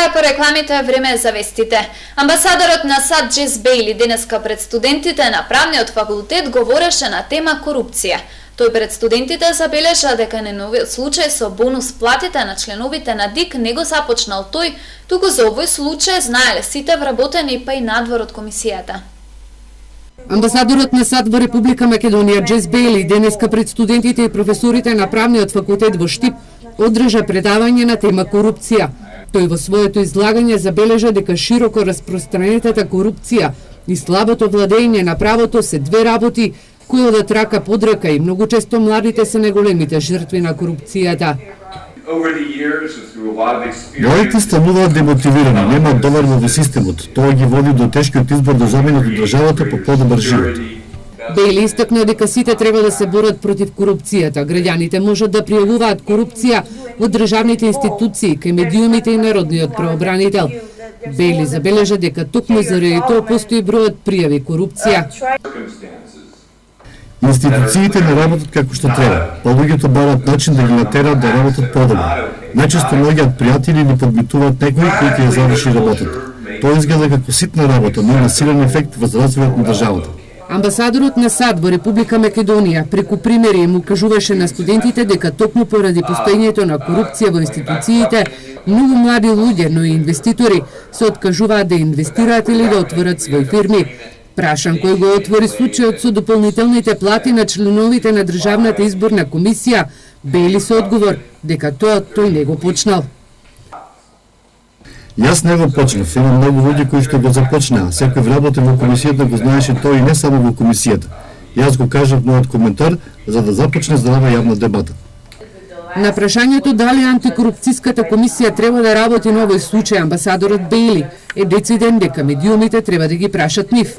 Сега е по рекламите, време за вестите. Амбасадорот на САД Джес Бейли денеска пред студентите на правниот факултет говореше на тема корупција. Тој пред студентите забележа дека неновиот случај со бонус платите на членовите на ДИК не го започнал тој, туку за овој случај знаеле сите вработени па и надвор од комисијата. Амбасадорот на САД во Република Македонија Джес Бейли денеска пред студентите и професорите на правниот факултет во Штип одржа предавање на тема корупција. Тој во своето излагање забележа дека широко распространетата корупција и слабото владење на правото се две работи кои одат рака под рака и многу често младите се најголемите жртви на корупцијата. Младите стануваат демотивирани, немаат доверба во системот. Тоа ги води до тешкиот избор да заменат државата по подобар живот. Бейли истакна дека сите треба да се борат против корупцијата. Граѓаните можат да пријавуваат корупција во државните институции, кај медиумите и народниот правобранител. Бейли забележа дека токму заради тоа постои бројот пријави корупција. Институциите не работат како што треба. Луѓето бараат начин да ги натераат да работат подобро. Најчесто наоѓаат пријатели или подбитуваат некој кој ќе ја заврши работата. Тоа изгледа како ситна работа, но има силен ефект во развојот на државата. Амбасадорот на САД во Република Македонија преку примери им укажуваше на студентите дека токму поради постоењето на корупција во институциите, многу млади луѓе, но и инвеститори се откажуваат да инвестираат или да отворат своји фирми. Прашан кој го отвори случајот со дополнителните плати на членовите на Државната изборна комисија, Бейли со одговор дека тоа тој не го почнал. Јас не го почнав, има многу луѓе кои што го започнаа. Секој вработен во комисијата го знаеше тоа и не само во комисијата. Јас го кажав мојот коментар за да започне здрава јавна дебата. На прашањето дали антикорупцијската комисија треба да работи на овој случај, амбасадорот Бейли е дециден дека медиумите треба да ги прашат нив.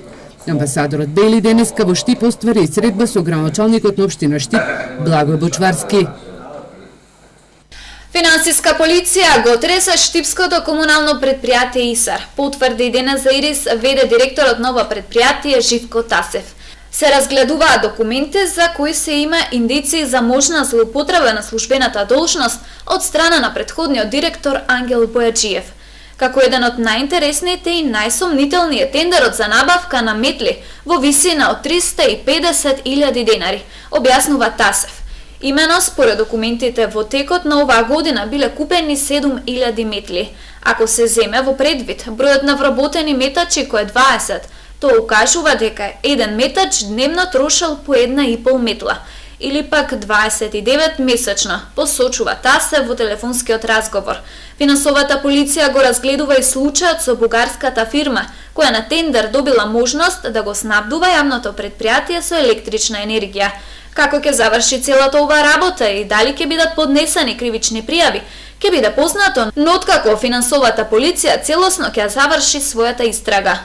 Амбасадорот Бейли денеска во Штип оствари средба со градоначалникот на општина Штип Благој Бочварски. Финансиска полиција го треса Штипското комунално предпријатие ИСАР, потврди денес за ИРИС ВД директорот на ова предпријатие Живко Тасев. Се разгледуваат документи за кои се има индици за можна злоупотреба на службената должност од страна на претходниот директор Ангел Бојаджиев. Како еден од најинтересните и најсомнителни е тендерот за набавка на метли во висина од 350.000 денари, објаснува Тасев. Имено според документите во текот на оваа година биле купени 7.000 метли. Ако се земе во предвид бројот на вработени метачи кој е 20, тоа укажува дека еден метач дневно трошел по 1,5 метла, или пак 29 месечно, посочува Тасев во телефонскиот разговор. Финансовата полиција го разгледува и случајот со бугарската фирма, која на тендер добила можност да го снабдува јавното предпријатие со електрична енергија. Како ќе заврши целата оваа работа и дали ќе бидат поднесени кривични пријави, ќе биде познато, но откако финансовата полиција целосно ќе заврши својата истрага.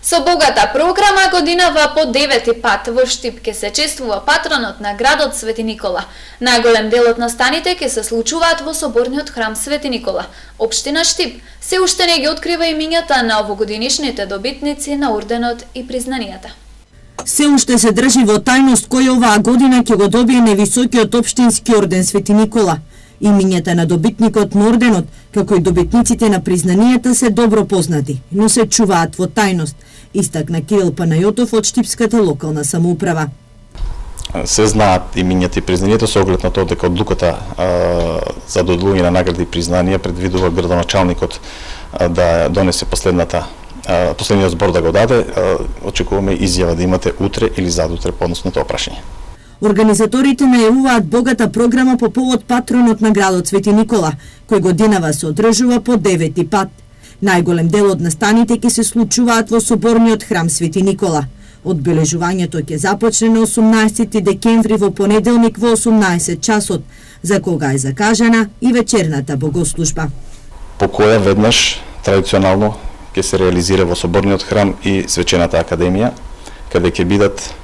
Со богата програма годинава по 9 пат во Штип ќе се чествува патронот на градот Свети Никола. Најголем дел од настаните ќе се случуваат во соборниот храм Свети Никола. Општина Штип се уште не ги открива имињата на овогодинишните добитници на орденот и признанијата. Се уште се држи во тајност кој оваа година ќе го добие највисокиот општински орден Свети Никола. Имињата на добитникот на орденот, како и добитниците на признанијата се добро познати, но се чуваат во тајност, истакна Кирил Панајотов од Штипската локална самоуправа. Се знаат имињата и признанијата со оглед на тоа дека одлуката за доделување на награди и признанија предвидува градоначалникот да донесе последниот збор да го даде. Очекуваме изјава да имате утре или задутре по однос на тоа прашање. Организаторите најавуваат богата програма по повод патронот на градот Свети Никола, кој годинава се одржува по 9 пат. Најголем дел од настаните ќе се случуваат во соборниот храм Свети Никола. Одбележувањето ќе започне на 18 декември во понеделник во 18 часот, за кога е закажана и вечерната богослужба. По која веднаш традиционално ќе се реализира во соборниот храм и свечената академија, каде ќе бидат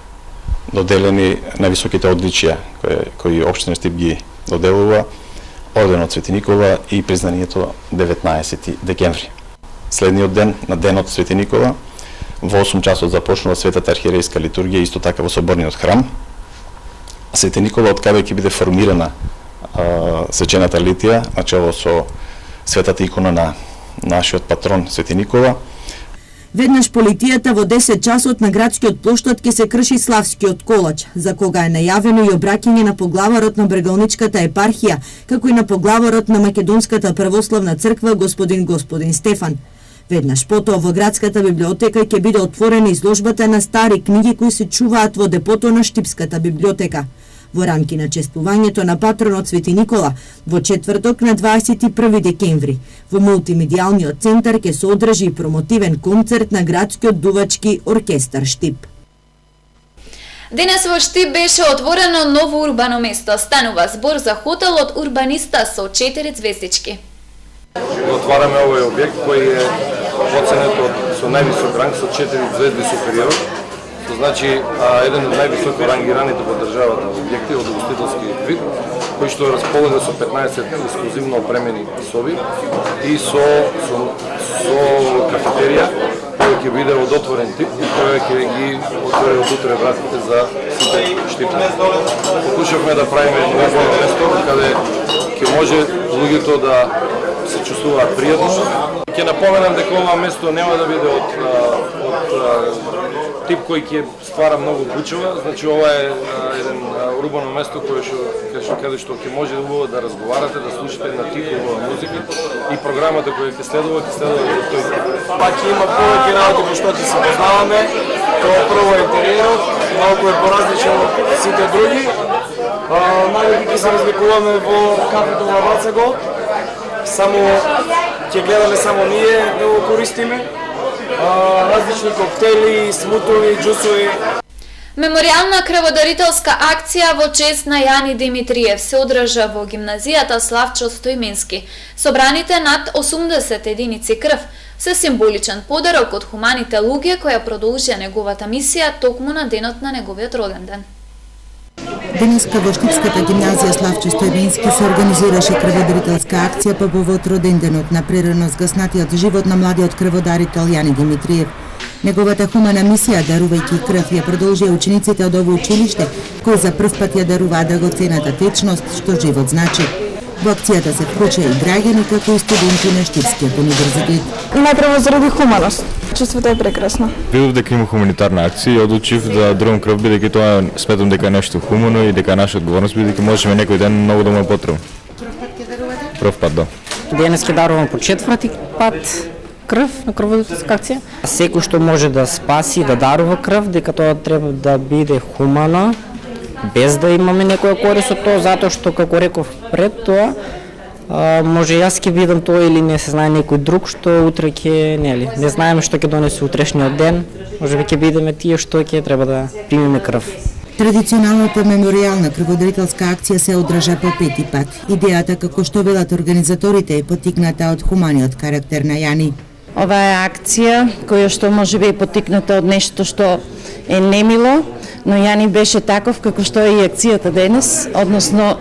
доделени највисоките одличија кои општина Штип ги доделува, орденот Свети Никола и признанието 19 декември. Следниот ден, на денот Свети Никола, во 8 часот започнува светата архиерејска литургија, исто така во соборниот храм. Свети Никола, од каде ќе биде формирана свечената литија, начело со светата икона на нашиот патрон Свети Никола. Веднаш по литијата во 10 часот на градскиот плоштад ќе се крши славскиот колач, за кога е најавено и обраќање на поглаварот на Брегалничката епархија, како и на поглаварот на Македонската православна црква господин Стефан. Веднаш потоа во градската библиотека ќе биде отворена изложбата на стари книги кои се чуваат во депото на Штипската библиотека. Во рамки на чествувањето на патронот Свети Никола, во четврток на 21 декември, во мултимедијалниот центар ќе се одржи промотивен концерт на градскиот дувачки оркестар Штип. Денес во Штип беше отворено ново урбано место. Станува збор за хотелот Урбаниста со 4 звездички. Отвараме овој објект кој е оценет со највисок ранг со 4 звезди супериор. То значи еден од највисоко рангираните во државата објекти од угостителски вид, кој што располага со 15 ексклузивно опремени соби и со кафетерија, која ќе биде од отворен тип и која ќе ги отвори од утре вратите за сите штипни. Покушавме да правиме едно место каде ќе може луѓето да се чувствуваат пријатно. Ќе напоменам дека ова место нема да биде од тип кој ќе ствара многу бучева, значи ова е еден урбано место каде што ќе може убаво да разговарате, да слушате на тихо музика и програмата која ќе следува од тој. Пак има повеќе работи во што ќе се познаваме. Тоа прво интериерот, малку е поразличен од сите други. Највеќе ќе се разликуваме во кафето на Вацего. Само ќе гледаме само ние да го користиме. Различни коктели, смутови, џусови. Меморијална крводарителска акција во чест на Јани Димитриев се одржа во гимназијата Славчо Стоименски. Собраните над 80 единици крв се символичен подарок од хуманите луѓе која продолжија неговата мисија токму на денот на неговиот роден ден. Денеска во Штипската гимназија Славчо Стоименски се организираше крводарителска акција по повод роденденот на прерано згаснатиот живот на младиот крводарител Јани Димитриев. Неговата хумана мисија, дарувајќи крв, ја продолжија учениците од ово училиште, кои за прв пат ја даруваа драгоцената течност што живот значи. Во акцијата се вклучија и граѓани, како и студенти на Штипскиот универзитет. Најпрво заради хуманост. Чувството е прекрасно. Видов дека има хуманитарна акција и одлучив да дарувам крв, бидејќи тоа сметам дека е нешто хумано и дека е наша одговорност, бидејќи можеме некој ден многу да му е потребно. Прв пат, да. Денес ќе дарувам по четврти пат крв на крводарителска акција. Секој што може да спаси и да дарува крв, дека тоа треба да биде хумано, без да имаме некоја корист од тоа, затоа што, како реков пред тоа, може јас ќе видам тоа или не се знае некој друг што утре ќе, не знаеме што ќе донесе утрешниот ден, може би ќе бидеме тие што ќе треба да примиме крв. Традиционалната меморијална крводарителска акција се одржа по 5 пат. Идејата, како што велат организаторите, е потикната од хуманиот карактер на Јани. Ова е акција која што може би е потикната од нешто што е немило, но Јани беше таков како што е и акцијата денес, односно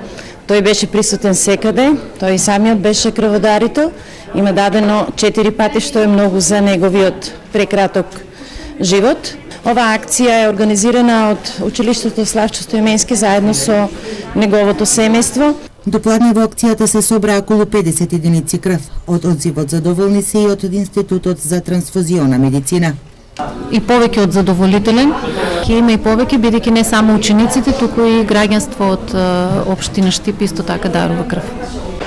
тој беше присутен секаде, тој самиот беше крводарител, има дадено 4 пати што е многу за неговиот прекраток живот. Ова акција е организирана од училиштето Славчо Стоименски заедно со неговото семејство. Допладне во акцијата се собраа околу 50 единици крв. Од одзивот задоволни се и од Институтот за трансфузиона медицина. И повеќе од задоволителен, ќе има и повеќе, бидејќи не само учениците, туку и граѓанство од општина Штип исто така дарува крв.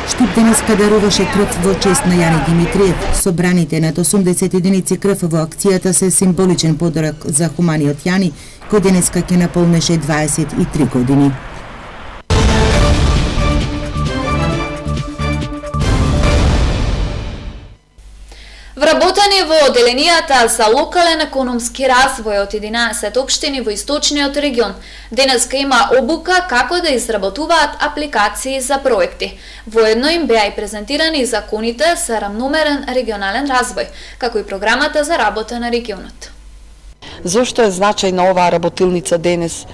Штип денеска даруваше крв во чест на Јани Димитриев. Собраните над 80 единици крв во акцијата се символичен подарок за хуманиот Јани, кој денеска ќе наполнеше 23 години. Вработени во оделенијата за локален економски развој од 11 општини во источниот регион. Денеска има обука како да изработуваат апликации за проекти. Воедно им беа и презентирани законите за рамномерен регионален развој, како и програмата за работа на регионот. Зошто е значајна оваа работилница денес?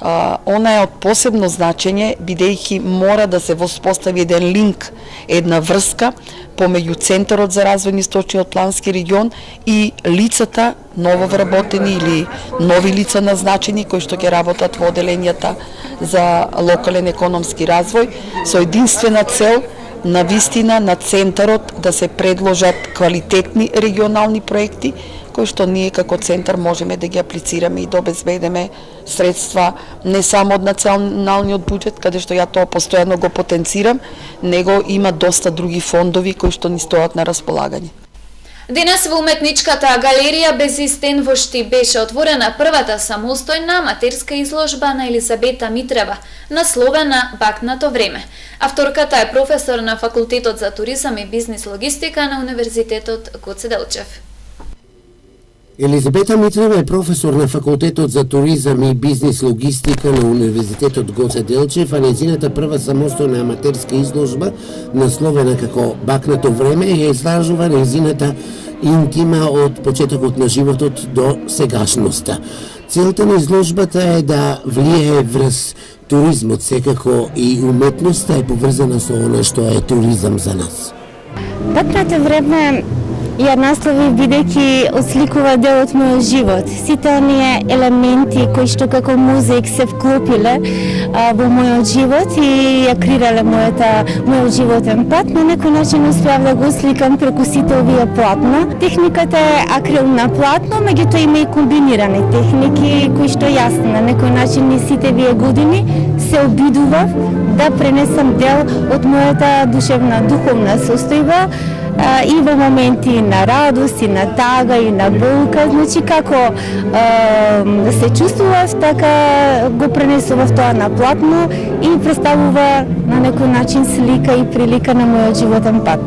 Она е од посебно значење, бидејќи мора да се воспостави еден линк, една врска помеѓу Центарот за развој на Источниот плански регион и лицата нововработени или нови лица назначени кои што ќе работат во оделенијата за локален економски развој со единствена цел на вистина на Центарот да се предложат квалитетни регионални проекти кои што ние како Центар можеме да ги аплицираме и да обезбедиме средства не само од националниот буџет, каде што ја тоа постојано го потенцирам, него има доста други фондови кои што ни стојат на располагање. Денес во уметничката галерија без стен во Штип беше отворена првата самостојна аматерска изложба на Елизабета Митрева, насловена Бакнато време. Авторката е професор на Факултетот за туризам и бизнис логистика на Универзитетот Гоце Делчев. Елизабета Митрева е професор на Факултетот за туризам и бизнис логистика на Универзитетот Гоце Делчев, а нејзината прва самостојна аматерска изложба, насловена како Бакнато време, ја излажува нејзината интима од почетокот на животот до сегашноста. Целта на изложбата е да влијае врз туризмот, секако и уметноста е поврзана со она што е туризам за нас. Бакнато време ја наслови бидејќи осликува дел од мојот живот. Сите оние елементи кои што како музик се вклопиле во мојот живот и ја креирале мојот животен пат, на некој начин успеав да го осликам преку сите овие платна. Техниката е акрилна платно, меѓутоа има и комбинирани техники кои што јас на некој начин и сите вие години се обидував да пренесам дел од мојата душевна, духовна состојба и во моменти на радост, и на тага, и на болка, значи како се чувствував, така го пренесував тоа на платно и представува на некој начин слика и прилика на мојот животен пат.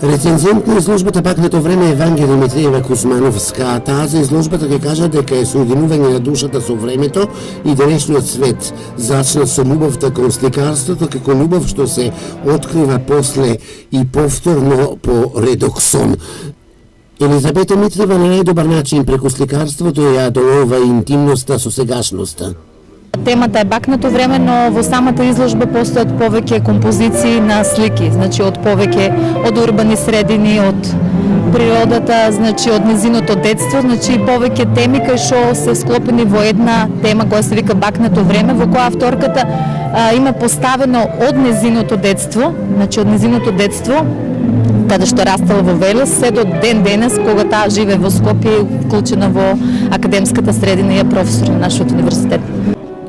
Рецензент на изложбата Бакнато време е Евангелија Митреева Кузмановска. Таа за изложбата ќе кажа дека е соединување на душата со времето и денешниот свет, зачнат со љубовта кон сликарството, како љубов што се открива после и повторно по редок сон. Елизабета Митрева на најдобар начин преку сликарството ја долова интимноста со сегашноста. Темата е Бакнато време, но во самата изложба постојат повеќе композиции на слики, значи од повеќе од урбани средини, од природата, значи од низиното детство, значи повеќе теми кои што се склопени во една тема која се вика Бакнато време, во која авторката има поставено од низиното детство, значи од низиното детство, каде што растала во Велес, се до ден денес, кога таа живе во Скопје, вклучена во академската средина и е професор на нашиот универзитет.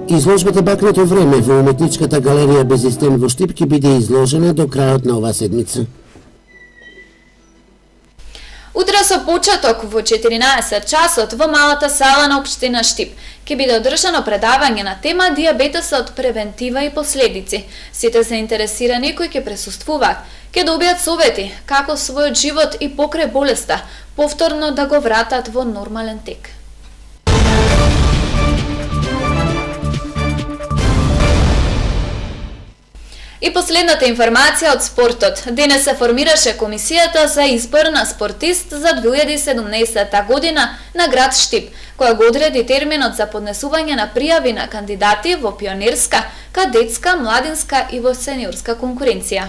Изложбата Бакнато време во уметничката галерија без стен во Штип ќе биде изложена до крајот на оваа седмица. Утре со почеток во 14 часот во малата сала на општина Штип ќе биде одржано предавање на тема дијабетесот, превентива и последици. Сите заинтересирани кои ќе присуствуваат ќе добијат совети како својот живот и покрај болеста повторно да го вратат во нормален тек. И последната информација од спортот. Денес се формираше комисијата за избор на спортист за 2017 година на град Штип, која го одреди терминот за поднесување на пријави на кандидати во пионерска, кадетска, младинска и во сениорска конкуренција.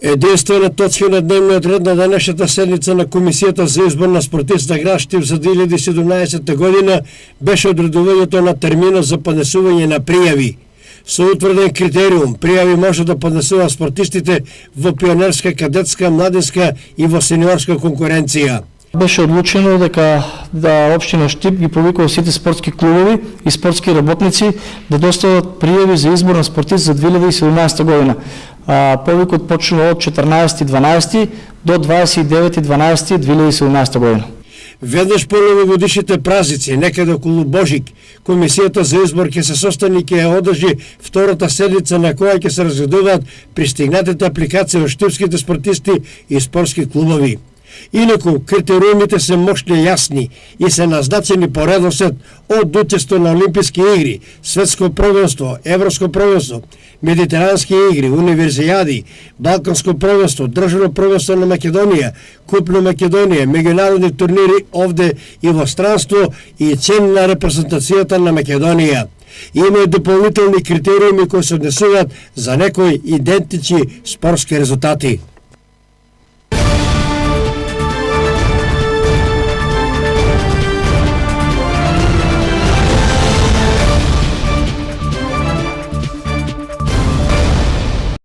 Единствена точка на дневниот ред на денешната седница на комисијата за избор на спортист на град Штип за 2017 година беше одредувањето на терминот за поднесување на пријави. Со утврден критериум, пријави може да поднесува спортистите во пионерска, кадетска, младинска и во сениорска конкуренција. Беше одлучено дека општина Штип ги повикува сите спортски клубови и спортски работници да достават пријави за избор на спортист за 2017 година. Повикот почнува од 14.12 до 29.12.2017 година. Веднаш по новогодишните празници, некаде околу Божик, комисијата за избор ќе се состани и ќе одржи втората седница на која ќе се разгледуваат пристигнатите апликации од штипските спортисти и спортски клубови. Инаку, критериумите се мощно јасни и се назначени по редослед од учество на Олимписки игри, светско првенство, европско првенство, медитерански игри, универзијади, балканско првенство, државно првенство на Македонија, Куп на Македонија, меѓународни турнири овде и во странство и цен на репрезентацијата на Македонија. Има и дополнителни критериуми кои се однесуваат за некои идентични спортски резултати.